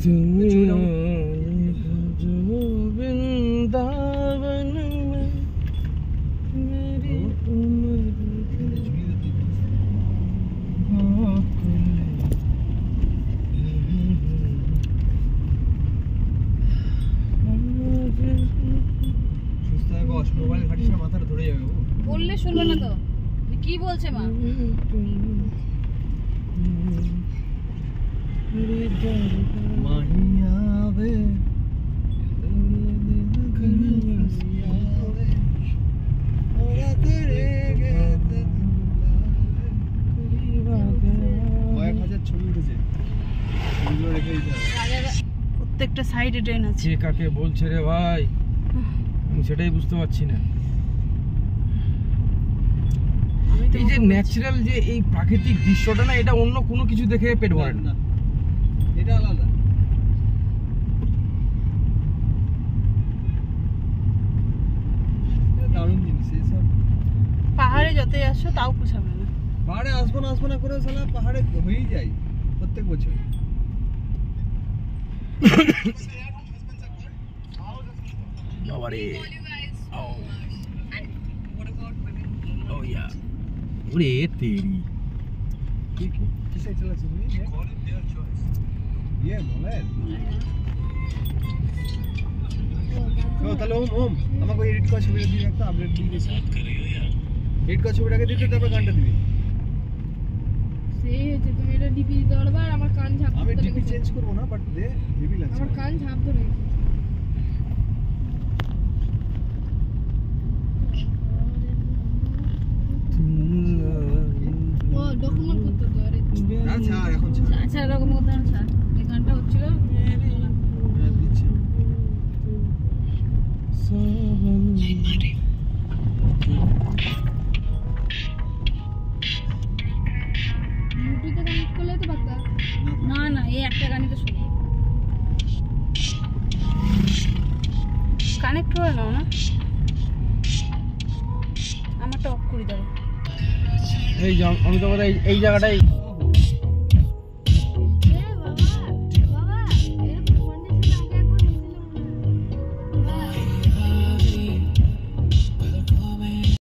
তুমি বৃন্দাবন में मेरी उम्र মোবাইল ঘাটিস না, মাথাটা ধরে যাবে। বললে শুনবে না তো, কি বলছে মা? মাহিয়াবে প্রত্যেকটা সাইডে ট্রেন আছে। কে কাকে বলছে রে ভাই, আমি সেটাই বুঝতে পারছি না। এই যে ন্যাচারাল যে এই প্রাকৃতিক দৃশ্যটা না, এটা অন্য কোনো কিছু দেখে পেট ভরে না, এটা আলাদা। দারুণ জিনিস এইসব। পাহাড়ে যতই আসো তাও পোষাবে না। পাহাড়ে আসবো না করে সালা পাহাড়ে হয়েই যায় প্রত্যেক বছর। বাবারে Oh yeah. ওরে তেরি কিসে চলেছে তুমি? বলেন তাহলে ওম আমাকে এডিট করা ছবিটা দিয়ে একটা আপডেট দিয়ে দিয়েছে। এডিট করা ছবিটাকে দিতে, তারপর গানটা দিবি। সেই হচ্ছে, তুমি এটা ডিপি দিতে পারবে। আর আমার কান ঝাপ, আমি ডিপি চেঞ্জ করব না, বাট দে হেভি লাগছে। আমার কান ঝাপ ধরে গেছে। ও ডকুমেন্ট করতে তো। আরে আচ্ছা এখন আচ্ছা এরকম কথা না। এই গানটা হচ্ছিল দিচ্ছি ইউটিউবে কানেক্ট করলে তো পারতা। না এই একটা গানই তো শুনি। কানেক্ট করে নাও না, আমারটা অফ করে দাও। এই আমি তো এই জায়গাটাই